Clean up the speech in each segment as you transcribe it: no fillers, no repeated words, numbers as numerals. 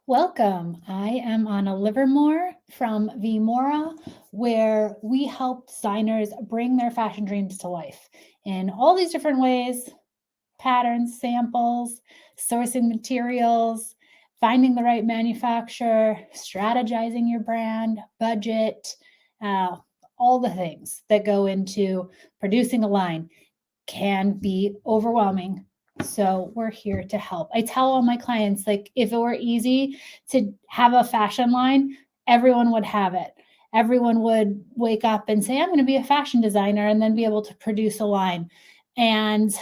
Welcome. I am Anna Livermore from Vmora, where we help designers bring their fashion dreams to life in all these different ways: patterns, samples, sourcing materials, finding the right manufacturer, strategizing your brand, budget, uh, all the things that go into producing a line can be overwhelming. So we're here to help. I tell all my clients, like, if it were easy to have a fashion line, everyone would have it. Everyone would wake up and say, I'm going to be a fashion designer, and then be able to produce a line. And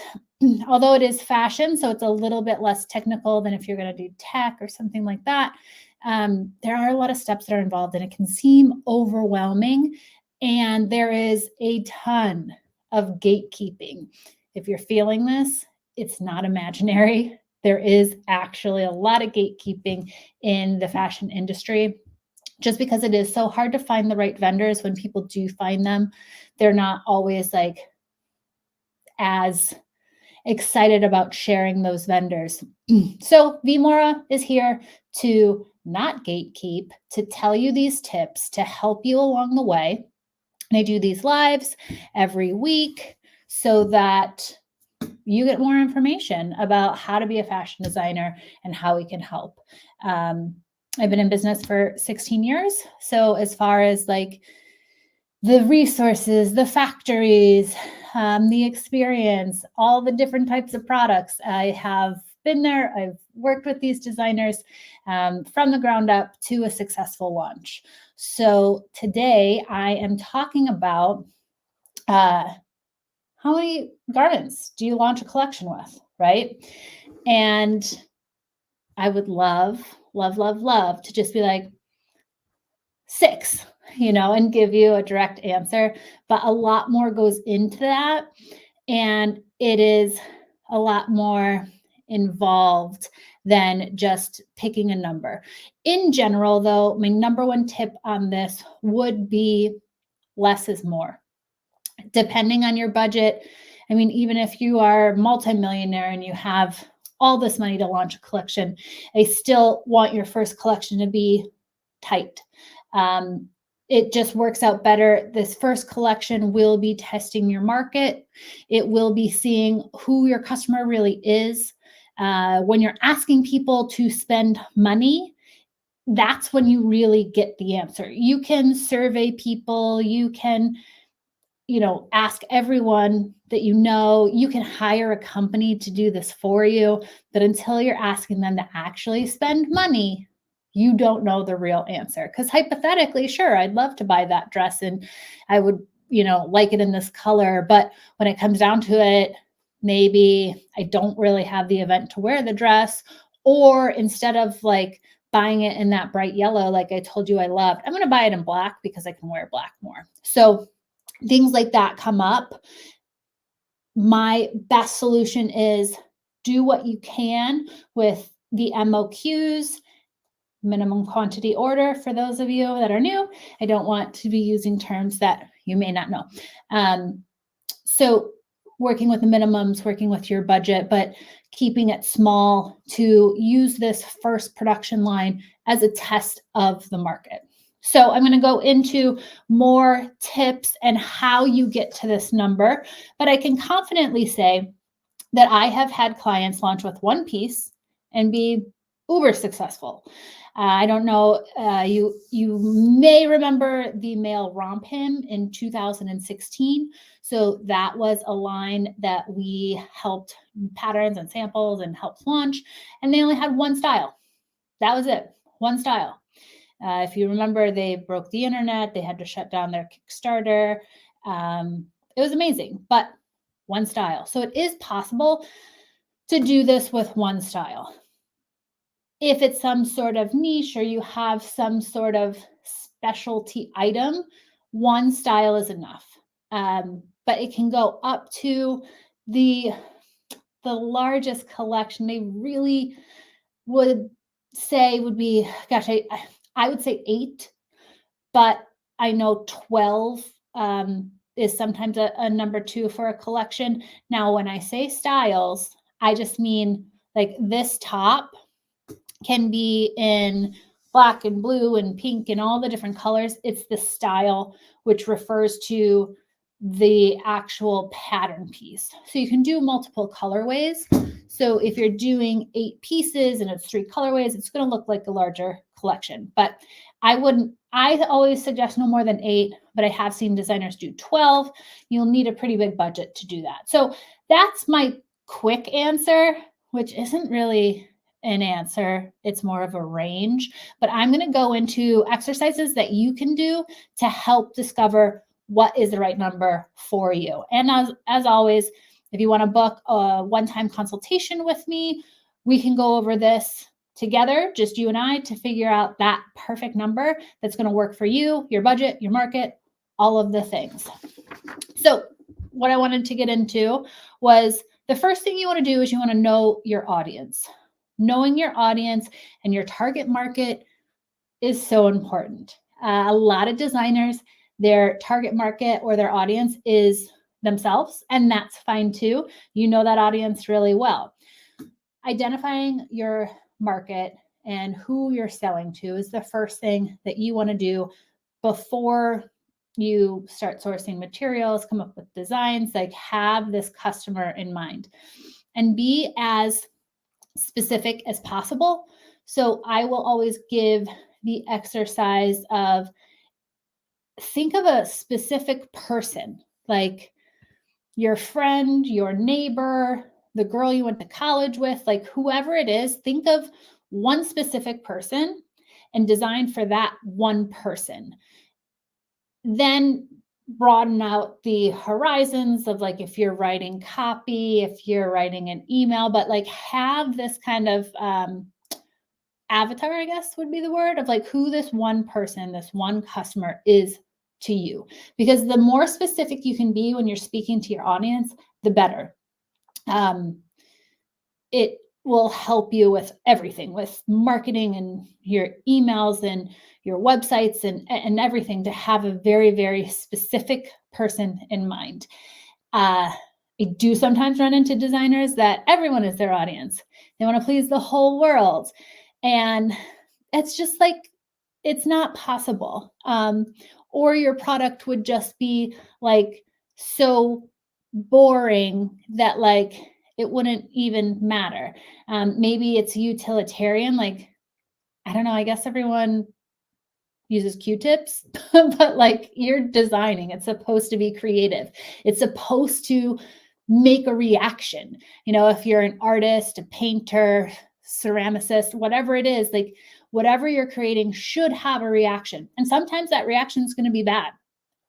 although it is fashion, so it's a little bit less technical than if you're going to do tech or something like that, there are a lot of steps that are involved, and it can seem overwhelming. And there is a ton of gatekeeping. If you're feeling this, it's not imaginary. There is actually a lot of gatekeeping in the fashion industry, just because it is so hard to find the right vendors. When people do find them, they're not always like as excited about sharing those vendors. So Vmora is here to not gatekeep, to tell you these tips to help you along the way. And I do these lives every week so that you get more information about how to be a fashion designer and how we can help. I've been in business for 16 years. So as far as like the resources, the factories, the experience, all the different types of products, I have been there. I've worked with these designers from the ground up to a successful launch. So today I am talking about how many garments do you launch a collection with, right? And I would love, love, love, love to just be like 6, and give you a direct answer. But a lot more goes into that. And it is a lot more involved than just picking a number. In general, though, my number one tip on this would be less is more. Depending on your budget, I mean, even if you are multimillionaire and you have all this money to launch a collection, I still want your first collection to be tight. It just works out better. This first collection will be testing your market. It will be seeing who your customer really is. When you're asking people to spend money, that's when you really get the answer. You can survey people, you can ask everyone that you can hire a company to do this for you. But until you're asking them to actually spend money, you don't know the real answer. Because hypothetically, sure, I'd love to buy that dress and I would, like it in this color. But when it comes down to it, maybe I don't really have the event to wear the dress. Or instead of like buying it in that bright yellow, like I told you I loved, I'm going to buy it in black because I can wear black more. So things like that come up. My best solution is do what you can with the MOQs, minimum quantity order. For those of you that are new, I don't want to be using terms that you may not know. So working with the minimums, working with your budget, but keeping it small to use this first production line as a test of the market. So I'm going to go into more tips and how you get to this number, but I can confidently say that I have had clients launch with one piece and be uber successful. I don't know, you may remember the male romp hymn in 2016. So that was a line that we helped patterns and samples and helped launch, and they only had one style. That was it, one style. If you remember, they broke the internet. They had to shut down their Kickstarter. It was amazing, but one style. So it is possible to do this with one style. If it's some sort of niche or you have some sort of specialty item, one style is enough. But it can go up to the largest collection they really would say would be, gosh, I would say 8, but I know 12 is sometimes a number 2 for a collection. Now, when I say styles, I just mean like this top can be in black and blue and pink and all the different colors. It's the style, which refers to the actual pattern piece. So you can do multiple colorways. So if you're doing 8 pieces and it's 3 colorways, it's going to look like a larger collection. But I always suggest no more than 8, but I have seen designers do 12. You'll need a pretty big budget to do that. So that's my quick answer, which isn't really an answer. It's more of a range, but I'm going to go into exercises that you can do to help discover what is the right number for you. And as always, if you want to book a one-time consultation with me, we can go over this together, just you and I, to figure out that perfect number that's going to work for you, your budget, your market, all of the things. So what I wanted to get into was the first thing you want to do is you want to know your audience. Knowing your audience and your target market is so important. A lot of designers, their target market or their audience is themselves, and that's fine too. You know that audience really well. Identifying your market and who you're selling to is the first thing that you want to do before you start sourcing materials, come up with designs, like have this customer in mind and be as specific as possible. So I will always give the exercise of think of a specific person, like your friend, your neighbor, the girl you went to college with, like whoever it is, think of one specific person and design for that one person. Then broaden out the horizons of like if you're writing copy, if you're writing an email, but like have this kind of avatar, I guess would be the word, of like who this one person, this one customer is to you. Because the more specific you can be when you're speaking to your audience, the better. It will help you with everything, with marketing and your emails and your websites and everything, to have a very, very specific person in mind. I do sometimes run into designers that everyone is their audience. They want to please the whole world. And it's just like, it's not possible. Or your product would just be like so boring that like it wouldn't even matter. Maybe it's utilitarian, like, I don't know, I guess everyone uses Q-tips, but like you're designing, it's supposed to be creative. It's supposed to make a reaction. You know, if you're an artist, a painter, ceramicist, whatever it is, like whatever you're creating should have a reaction. And sometimes that reaction is going to be bad.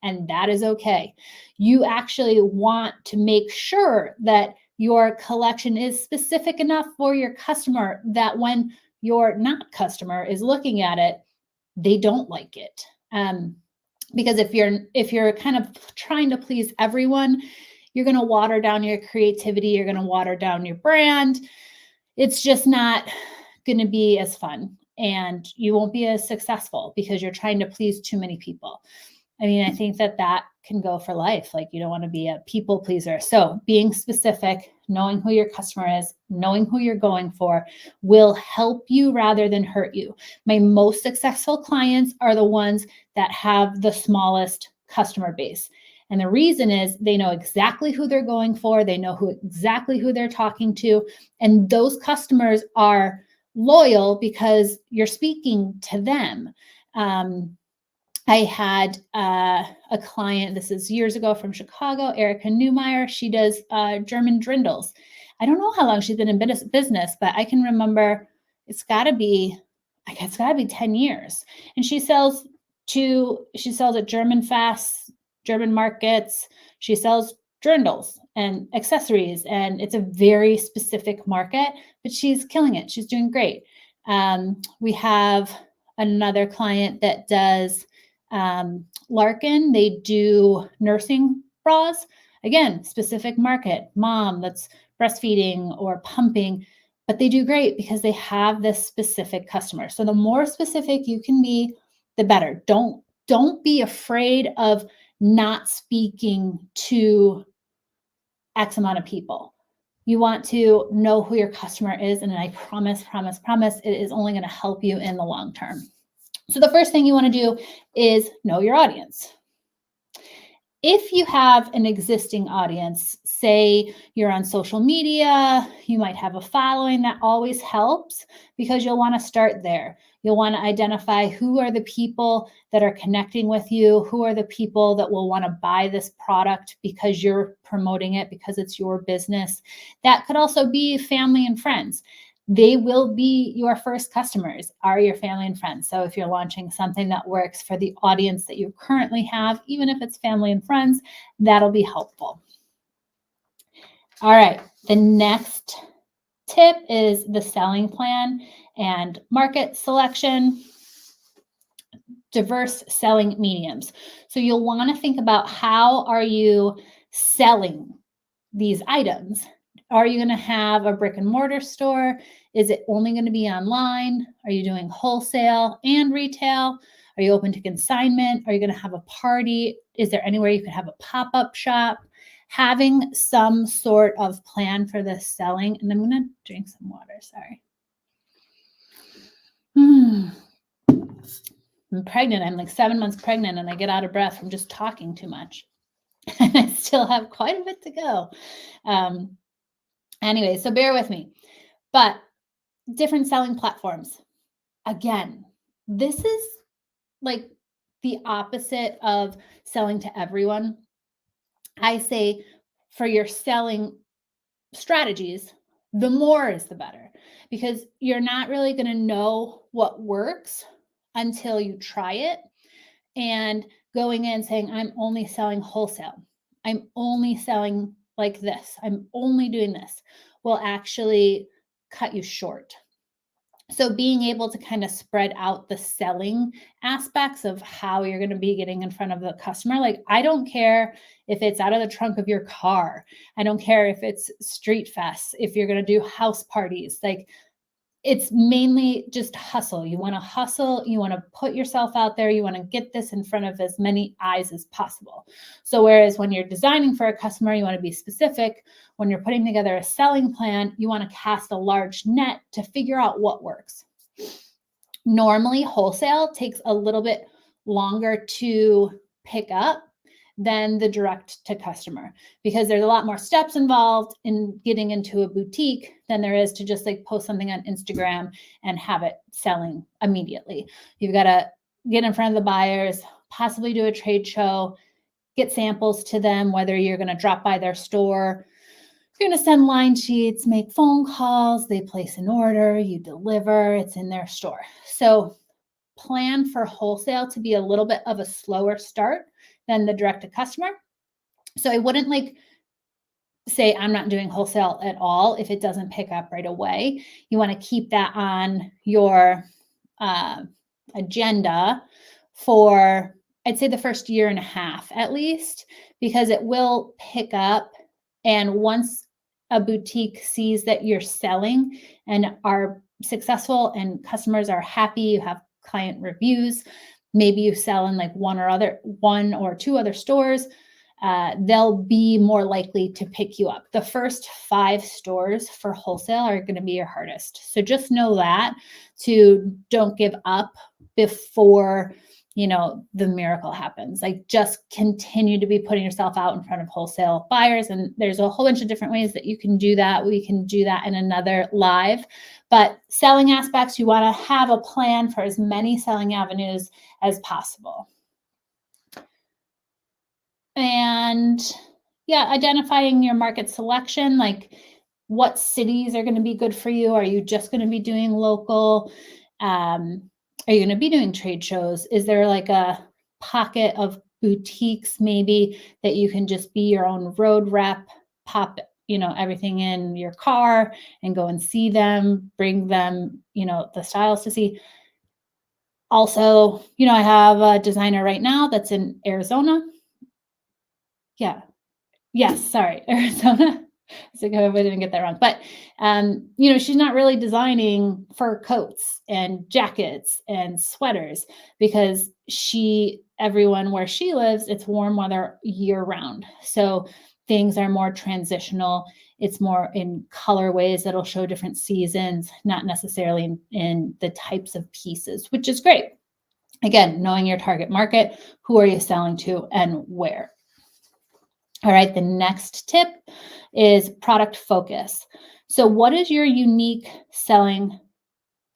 And that is okay. You actually want to make sure that your collection is specific enough for your customer that when your not customer is looking at it, they don't like it. Because if you're kind of trying to please everyone, you're going to water down your creativity. You're going to water down your brand. It's just not going to be as fun, and you won't be as successful because you're trying to please too many people. I mean, I think that can go for life. Like you don't want to be a people pleaser. So being specific, knowing who your customer is, knowing who you're going for will help you rather than hurt you. My most successful clients are the ones that have the smallest customer base. And the reason is they know exactly who they're going for. They know exactly who they're talking to. And those customers are loyal because you're speaking to them. I had a client, this is years ago from Chicago, Erica Newmeyer. She does German drindles. I don't know how long she's been in business, but I can remember it's got to be 10 years. And she sells at German fasts, German markets. She sells drindles and accessories, and it's a very specific market, but she's killing it. She's doing great. We have another client that does Larkin. They do nursing bras. Again, specific market, mom that's breastfeeding or pumping, but they do great because they have this specific customer. So the more specific you can be, the better. Don't be afraid of not speaking to X amount of people. You want to know who your customer is. And I promise, it is only going to help you in the long term. So the first thing you want to do is know your audience. If you have an existing audience, say you're on social media, you might have a following, that always helps because you'll want to start there. You'll want to identify who are the people that are connecting with you, who are the people that will want to buy this product because you're promoting it, because it's your business. That could also be family and friends. They will be your first customers, are your family and friends. So if you're launching something that works for the audience that you currently have, even if it's family and friends, that'll be helpful. All right, the next tip is the selling plan and market selection, diverse selling mediums. So you'll want to think about, how are you selling these items? Are you going to have a brick and mortar store? Is it only going to be online? Are you doing wholesale and retail? Are you open to consignment? Are you going to have a party? Is there anywhere you could have a pop-up shop? Having some sort of plan for the selling. And I'm going to drink some water, sorry. I'm pregnant. I'm like 7 months pregnant and I get out of breath from just talking too much. And I still have quite a bit to go. Anyway, so bear with me. But different selling platforms. Again, this is like the opposite of selling to everyone. I say for your selling strategies, the more is the better, because you're not really going to know what works until you try it. And going in saying, I'm only selling wholesale, I'm only selling like this, I'm only doing this, will actually cut you short. So being able to kind of spread out the selling aspects of how you're going to be getting in front of the customer. Like, I don't care if it's out of the trunk of your car. I don't care if it's street fests, if you're going to do house parties. Like, it's mainly just hustle. You want to hustle. You want to put yourself out there. You want to get this in front of as many eyes as possible. So whereas when you're designing for a customer, you want to be specific. When you're putting together a selling plan, you want to cast a large net to figure out what works. Normally, wholesale takes a little bit longer to pick up than the direct to customer, because there's a lot more steps involved in getting into a boutique than there is to just like post something on Instagram and have it selling immediately. You've got to get in front of the buyers, possibly do a trade show, get samples to them, whether you're going to drop by their store, you're going to send line sheets, make phone calls, they place an order, you deliver, it's in their store. So plan for wholesale to be a little bit of a slower start than the direct to customer. So I wouldn't like say I'm not doing wholesale at all if it doesn't pick up right away. You want to keep that on your agenda for, I'd say, the first year and a half at least, because it will pick up. And once a boutique sees that you're selling and are successful and customers are happy, you have client reviews, maybe you sell in like one or two other stores, they'll be more likely to pick you up. The first 5 stores for wholesale are going to be your hardest. So just know that, don't give up before, the miracle happens. Like, just continue to be putting yourself out in front of wholesale buyers. And there's a whole bunch of different ways that you can do that. We can do that in another live. But selling aspects, you want to have a plan for as many selling avenues as possible. And yeah, identifying your market selection, like what cities are going to be good for you. Are you just going to be doing local? Are you going to be doing trade shows? Is there like a pocket of boutiques maybe that you can just be your own road rep, pop, everything in your car and go and see them, bring them, the styles to see. Also, I have a designer right now that's in Arizona. Yeah. Yes. Sorry. Arizona. So I hope I didn't get that wrong. But, she's not really designing fur coats and jackets and sweaters, because everyone where she lives, it's warm weather year round. So things are more transitional. It's more in colorways that'll show different seasons, not necessarily in the types of pieces, which is great. Again, knowing your target market, who are you selling to and where. All right, the next tip is product focus. So what is your unique selling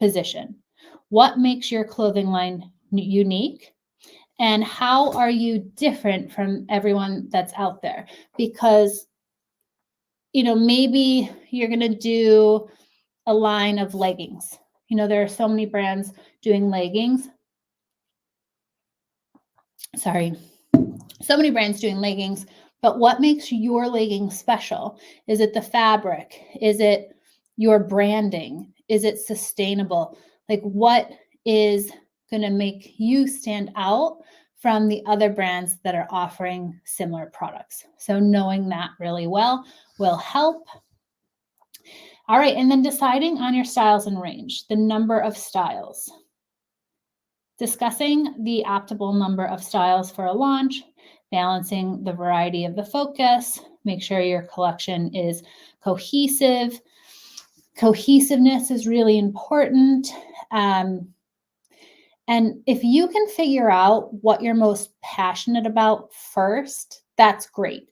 position? What makes your clothing line unique? And how are you different from everyone that's out there? Because, maybe you're going to do a line of leggings. There are so many brands doing leggings. Sorry. So many brands doing leggings, but what makes your leggings special? Is it the fabric? Is it your branding? Is it sustainable? Like, what is going to make you stand out from the other brands that are offering similar products? So knowing that really well will help. All right, and then deciding on your styles and range, the number of styles. Discussing the optimal number of styles for a launch, balancing the variety of the focus, make sure your collection is cohesive. Cohesiveness is really important. And if you can figure out what you're most passionate about first, that's great.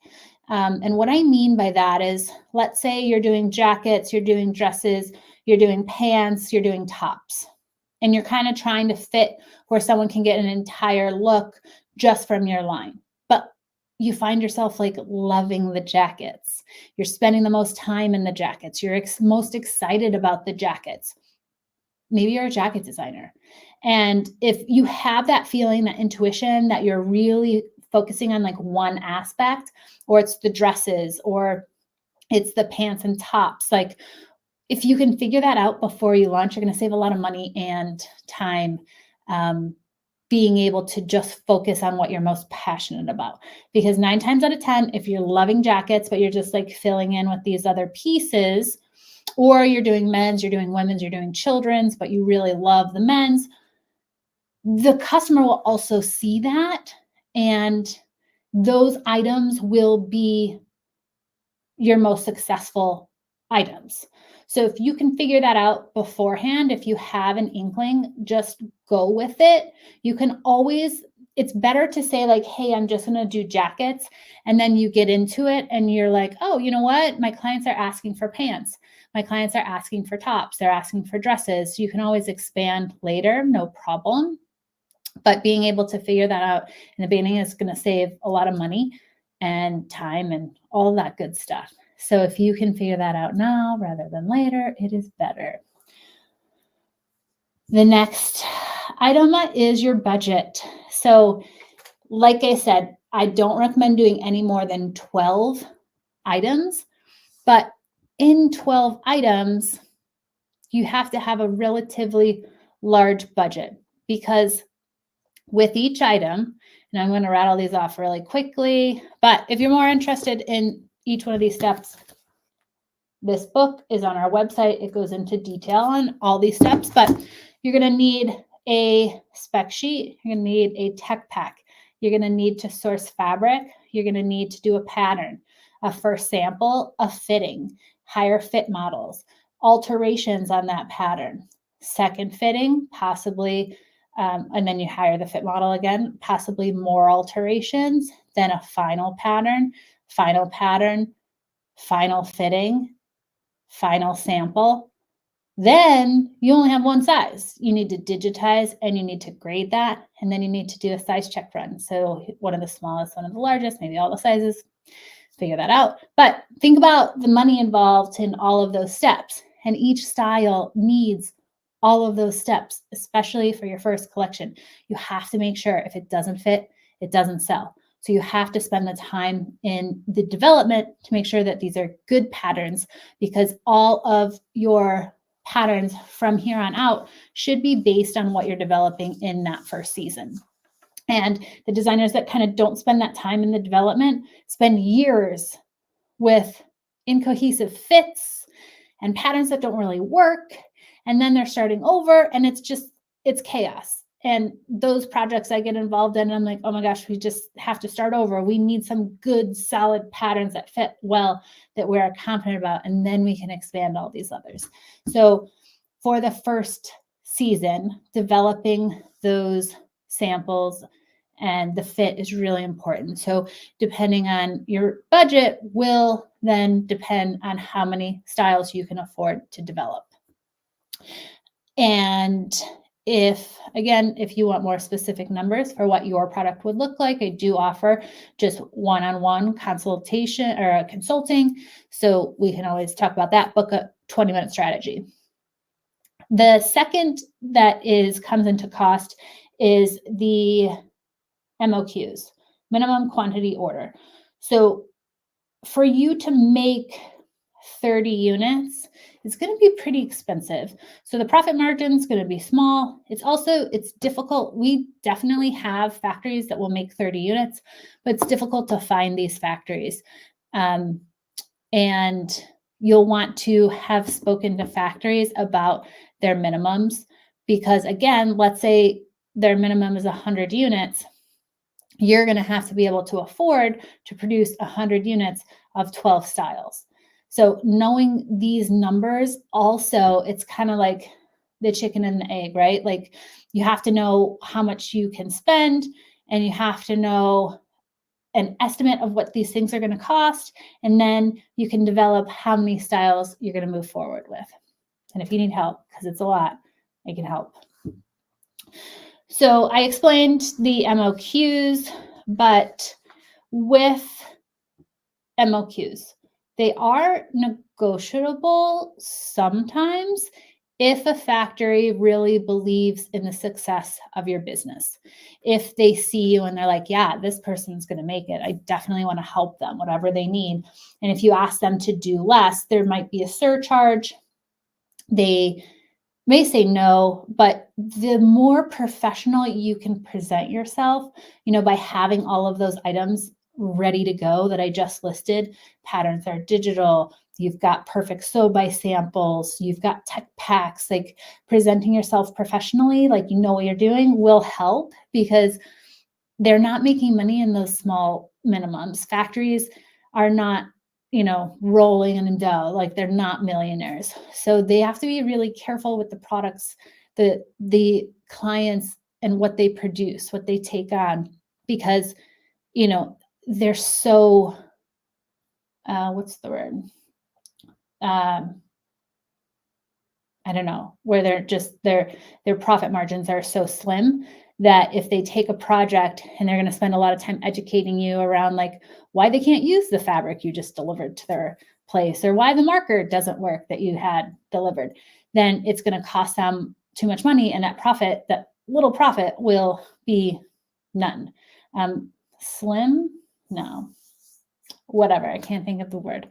And what I mean by that is, let's say you're doing jackets, you're doing dresses, you're doing pants, you're doing tops, and you're kind of trying to fit where someone can get an entire look just from your line. But you find yourself like loving the jackets. You're spending the most time in the jackets. You're most excited about the jackets. Maybe you're a jacket designer. And if you have that feeling, that intuition that you're really focusing on like one aspect, or it's the dresses, or it's the pants and tops, like if you can figure that out before you launch, you're going to save a lot of money and time, being able to just focus on what you're most passionate about. Because 9 times out of 10, if you're loving jackets, but you're just like filling in with these other pieces, or you're doing men's, you're doing women's, you're doing children's, but you really love the men's, the customer will also see that, and those items will be your most successful items. So if you can figure that out beforehand, if you have an inkling, just go with it. You can always, it's better to say like, hey, I'm just going to do jackets. And then you get into it and you're like, oh, you know what? My clients are asking for pants. My clients are asking for tops. They're asking for dresses. So you can always expand later, no problem. But being able to figure that out in the beginning is going to save a lot of money and time and all that good stuff. So if you can figure that out now rather than later, it is better. The next item is your budget. So like I said, I don't recommend doing any more than 12 items, but in 12 items, you have to have a relatively large budget, because with each item, and I'm going to rattle these off really quickly, but if you're more interested in each one of these steps, this book is on our website. It goes into detail on all these steps, but you're going to need a spec sheet. You're going to need a tech pack. You're going to need to source fabric. You're going to need to do a pattern, a first sample, a fitting, hire fit models, alterations on that pattern, second fitting, possibly, and then you hire the fit model again, possibly more alterations, then a final pattern, final fitting, final sample. Then you only have one size. You need to digitize and you need to grade that. And then you need to do a size check run. So one of the smallest, one of the largest, maybe all the sizes, figure that out. But think about the money involved in all of those steps. And each style needs all of those steps, especially for your first collection. You have to make sure if it doesn't fit, it doesn't sell. So you have to spend the time in the development to make sure that these are good patterns, because all of your patterns from here on out should be based on what you're developing in that first season. And the designers that kind of don't spend that time in the development spend years with incohesive fits and patterns that don't really work. And then they're starting over and it's chaos. And those projects I get involved in, I'm like, oh my gosh, we just have to start over. We need some good, solid patterns that fit well, that we're confident about, and then we can expand all these others. So for the first season, developing those samples and the fit is really important. So depending on your budget will then depend on how many styles you can afford to develop. And if you want more specific numbers for what your product would look like, I do offer just one-on-one consultation or consulting. So we can always talk about that, book a 20-minute strategy. The second that comes into cost is the MOQs, minimum quantity order. So for you to make 30 units, it's going to be pretty expensive. So the profit margin is going to be small. It's difficult. We definitely have factories that will make 30 units, but it's difficult to find these factories. And you'll want to have spoken to factories about their minimums, because again, let's say their minimum is 100 units. You're going to have to be able to afford to produce 100 units of 12 styles. So knowing these numbers also, it's kind of like the chicken and the egg, right? Like you have to know how much you can spend, and you have to know an estimate of what these things are going to cost. And then you can develop how many styles you're going to move forward with. And if you need help, because it's a lot, I can help. So I explained the MOQs, but with MOQs, they are negotiable sometimes if a factory really believes in the success of your business. If they see you and they're like, yeah, this person's going to make it, I definitely want to help them, whatever they need. And if you ask them to do less, there might be a surcharge. They may say no, but the more professional you can present yourself, by having all of those items ready to go that I just listed, patterns are digital, you've got perfect sew by samples, you've got tech packs, like presenting yourself professionally, like you know what you're doing, will help, because they're not making money in those small minimums. Factories are not rolling in dough, like they're not millionaires. So they have to be really careful with the products, the clients, and what they produce, what they take on, because, they're so, what's the word? I don't know, where their profit margins are so slim that if they take a project and they're going to spend a lot of time educating you around like why they can't use the fabric you just delivered to their place, or why the marker doesn't work that you had delivered, then it's going to cost them too much money, and that little profit will be none. Slim? No. Whatever. I can't think of the word.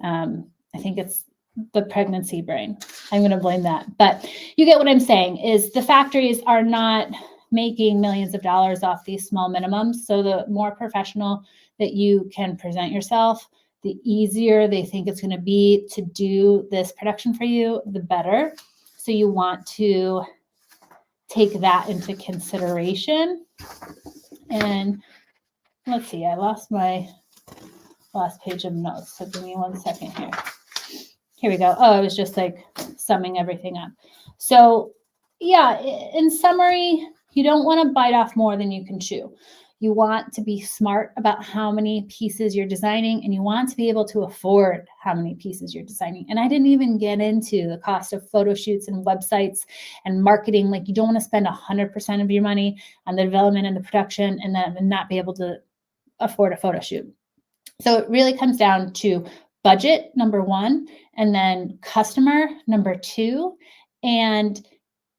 I think it's the pregnancy brain. I'm going to blame that. But you get what I'm saying, is the factories are not making millions of dollars off these small minimums. So the more professional that you can present yourself, the easier they think it's going to be to do this production for you, the better. So you want to take that into consideration. And let's see, I lost my last page of notes. So give me 1 second here. Here we go. Oh, I was just like summing everything up. So yeah, in summary, you don't want to bite off more than you can chew. You want to be smart about how many pieces you're designing, and you want to be able to afford how many pieces you're designing. And I didn't even get into the cost of photo shoots and websites and marketing. Like, you don't want to spend 100% of your money on the development and the production and then not be able to afford a photo shoot. So it really comes down to budget, number one, and then customer, number two, and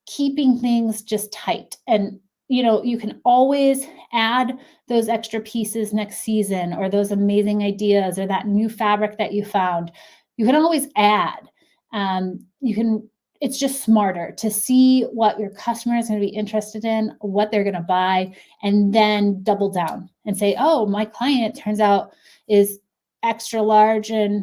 keeping things just tight. And you can always add those extra pieces next season, or those amazing ideas, or that new fabric that you found. You can always add. It's just smarter to see what your customer is going to be interested in, what they're going to buy, and then double down and say, oh, my client turns out is extra large and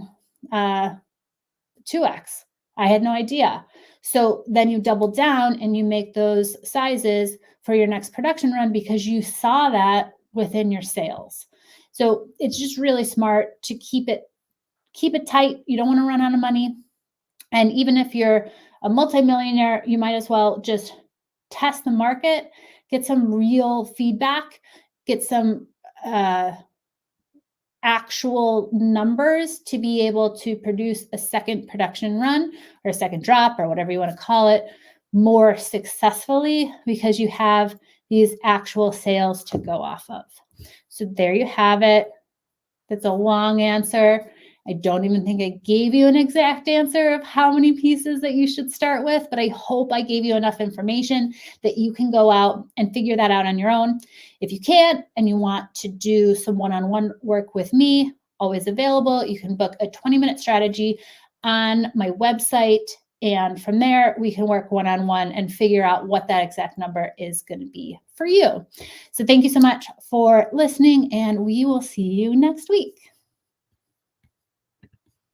2X. I had no idea. So then you double down and you make those sizes for your next production run because you saw that within your sales. So it's just really smart to keep it tight. You don't want to run out of money. And even if you're a multimillionaire, you might as well just test the market, get some real feedback, get some actual numbers to be able to produce a second production run or a second drop or whatever you want to call it more successfully because you have these actual sales to go off of. So there you have it. That's a long answer. I don't even think I gave you an exact answer of how many pieces that you should start with, but I hope I gave you enough information that you can go out and figure that out on your own. If you can't and you want to do some one-on-one work with me, always available. You can book a 20-minute strategy on my website. And from there, we can work one-on-one and figure out what that exact number is going to be for you. So thank you so much for listening, and we will see you next week.